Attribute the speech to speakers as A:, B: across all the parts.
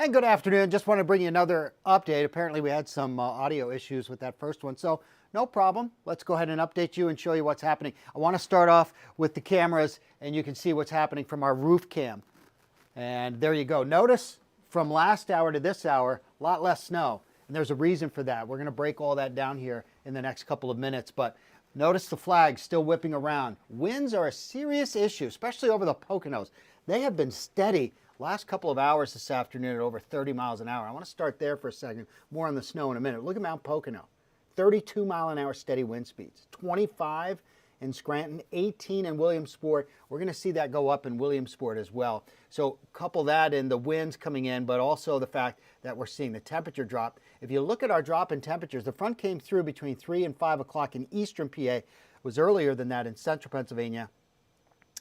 A: And good afternoon. Just want to bring you another update. Apparently we had some audio issues with that first one, so no problem. Let's go ahead and update you and show you what's happening. I want to start off with the cameras, and you can see what's happening from our roof cam. And there you go. Notice from last hour to this hour, a lot less snow. And there's a reason for that. We're going to break all that down here in the next couple of minutes. But notice the flags still whipping around. Winds are a serious issue, especially over the Poconos. They have been steady last couple of hours this afternoon at over 30 miles an hour. I want to start there for a second. More on the snow in a minute. Look at Mount Pocono. 32 mile an hour steady wind speeds. 25 in Scranton, 18 in Williamsport. We're going to see that go up in Williamsport as well. So couple that in the winds coming in, but also the fact that we're seeing the temperature drop. If you look at our drop in temperatures, the front came through between 3 and 5 o'clock in eastern PA. It was earlier than that in central Pennsylvania.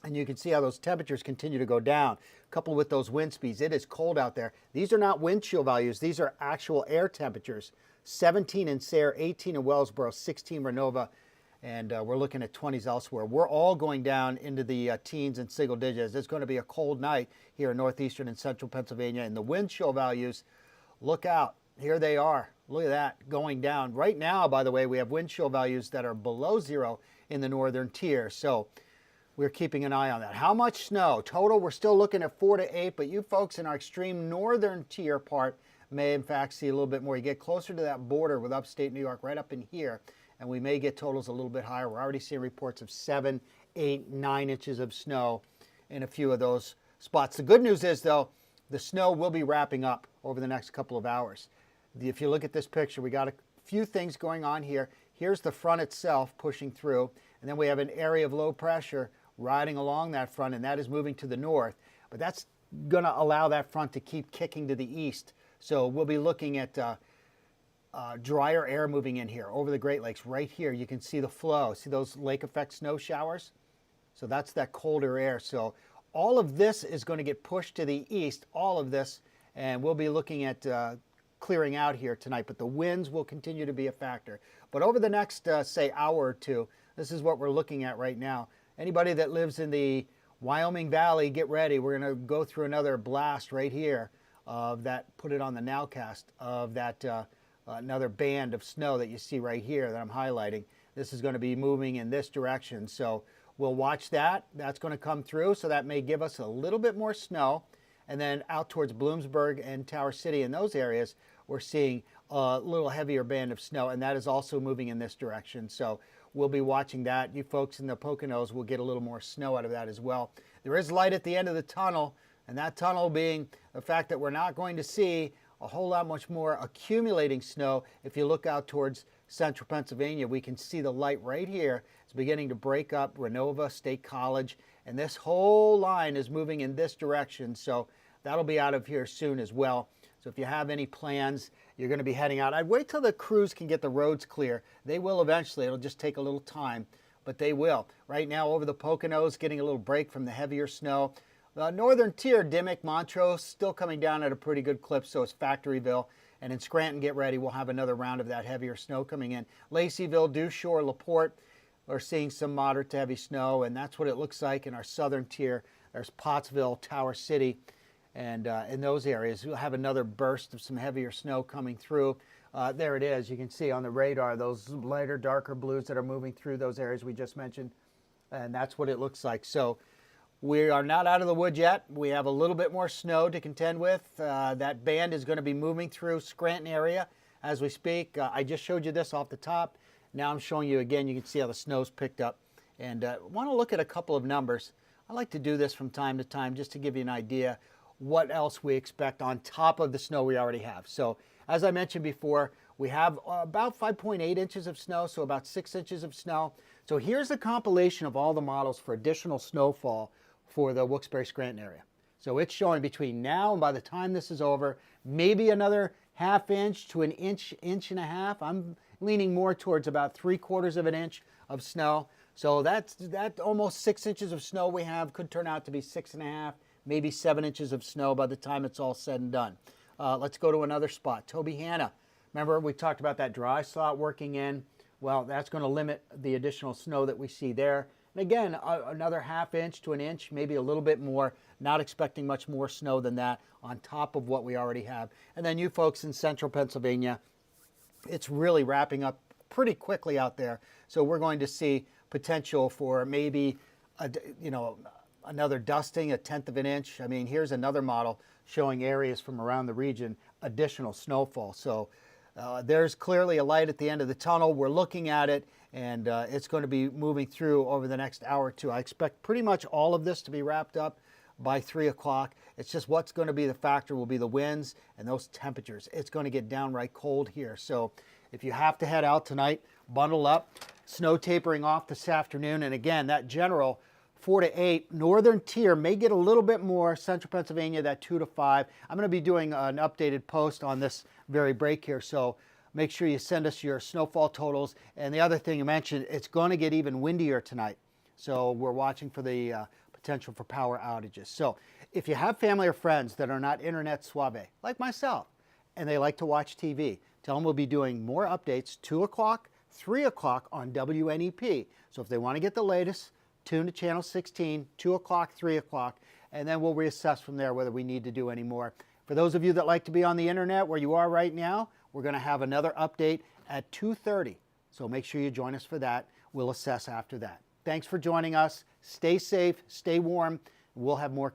A: And you can see how those temperatures continue to go down, coupled with those wind speeds. It is cold out there. These are not wind chill values. These are actual air temperatures. 17 in Sayre, 18 in Wellsboro, 16 Renova, and we're looking at 20s elsewhere. We're all going down into the teens and single digits. It's going to be a cold night here in northeastern and central Pennsylvania. And the wind chill values, look out. Here they are. Look at that going down. Right now, by the way, we have wind chill values that are below zero in the northern tier. So we're keeping an eye on that. How much snow? Total, we're still looking at 4 to 8, but you folks in our extreme northern tier part may in fact see a little bit more. You get closer to that border with upstate New York, right up in here, and we may get totals a little bit higher. We're already seeing reports of 7, 8, 9 inches of snow in a few of those spots. The good news is, though, the snow will be wrapping up over the next couple of hours. If you look at this picture, we got a few things going on here. Here's the front itself pushing through, and then we have an area of low pressure riding along that front, and that is moving to the north. But that's going to allow that front to keep kicking to the east. So we'll be looking at drier air moving in here over the Great Lakes. Right here, you can see the flow. See those lake effect snow showers? So that's that colder air. So all of this is going to get pushed to the east, all of this, and we'll be looking at clearing out here tonight. But the winds will continue to be a factor. But over the next, say, hour or two, this is what we're looking at right now. Anybody that lives in the Wyoming Valley, get ready. We're going to go through another blast right here of that, put it on the nowcast, of that another band of snow that you see right here that I'm highlighting. This is going to be moving in this direction. So we'll watch that. That's going to come through. So that may give us a little bit more snow. And then out towards Bloomsburg and Tower City in those areas, we're seeing a little heavier band of snow. And that is also moving in this direction. So we'll be watching that. You folks in the Poconos will get a little more snow out of that as well. There is light at the end of the tunnel, and that tunnel being the fact that we're not going to see a whole lot much more accumulating snow. If you look out towards central Pennsylvania, we can see the light right here. It's beginning to break up Renova, State College, and this whole line is moving in this direction. So that'll be out of here soon as well. So if you have any plans, you're going to be heading out. I'd wait till the crews can get the roads clear. They will eventually. It'll just take a little time, but they will. Right now over the Poconos, getting a little break from the heavier snow. Northern tier, Dimmock, Montrose, still coming down at a pretty good clip, so is Factoryville. And in Scranton, get ready. We'll have another round of that heavier snow coming in. Laceyville, Dewshore, LaPorte are seeing some moderate to heavy snow, and that's what it looks like in our southern tier. There's Pottsville, Tower City. And in those areas, we'll have another burst of some heavier snow coming through. There it is. You can see on the radar those lighter, darker blues that are moving through those areas we just mentioned. And that's what it looks like. So we are not out of the woods yet. We have a little bit more snow to contend with. That band is going to be moving through Scranton area as we speak. I just showed you this off the top. Now I'm showing you again. You can see how the snow's picked up. And want to look at a couple of numbers. I like to do this from time to time just to give you an idea what else we expect on top of the snow we already have. So as I mentioned before, we have about 5.8 inches of snow, so about 6 inches of snow. So here's a compilation of all the models for additional snowfall for the Wilkes-Barre-Scranton area. So it's showing between now and by the time this is over, maybe another ½ inch to an inch, inch and a half. I'm leaning more towards about 3/4 of an inch of snow. So that almost 6 inches of snow we have could turn out to be 6.5, maybe 7 inches of snow by the time it's all said and done. Let's go to another spot, Tobyhanna. Remember we talked about that dry slot working in? Well, that's going to limit the additional snow that we see there. And again, another ½ inch to an inch, maybe a little bit more. Not expecting much more snow than that on top of what we already have. And then you folks in central Pennsylvania, it's really wrapping up pretty quickly out there. So we're going to see potential for maybe, another dusting, 1/10 of an inch. I mean, here's another model showing areas from around the region, additional snowfall. So there's clearly a light at the end of the tunnel. We're looking at it, and it's going to be moving through over the next hour or two. I expect pretty much all of this to be wrapped up by 3 o'clock. It's just what's going to be the factor will be the winds and those temperatures. It's going to get downright cold here. So if you have to head out tonight, bundle up. Snow tapering off this afternoon. And again, that general 4 to 8. Northern tier may get a little bit more. Central Pennsylvania, that 2 to 5. I'm going to be doing an updated post on this very break here. So make sure you send us your snowfall totals. And the other thing you mentioned, it's going to get even windier tonight. So we're watching for the potential for power outages. So if you have family or friends that are not internet suave, like myself, and they like to watch TV, tell them we'll be doing more updates 2 o'clock, 3 o'clock on WNEP. So if they want to get the latest, tune to channel 16, 2 o'clock, 3 o'clock, and then we'll reassess from there whether we need to do any more. For those of you that like to be on the internet where you are right now, we're going to have another update at 2:30. So make sure you join us for that. We'll assess after that. Thanks for joining us. Stay safe, stay warm. We'll have more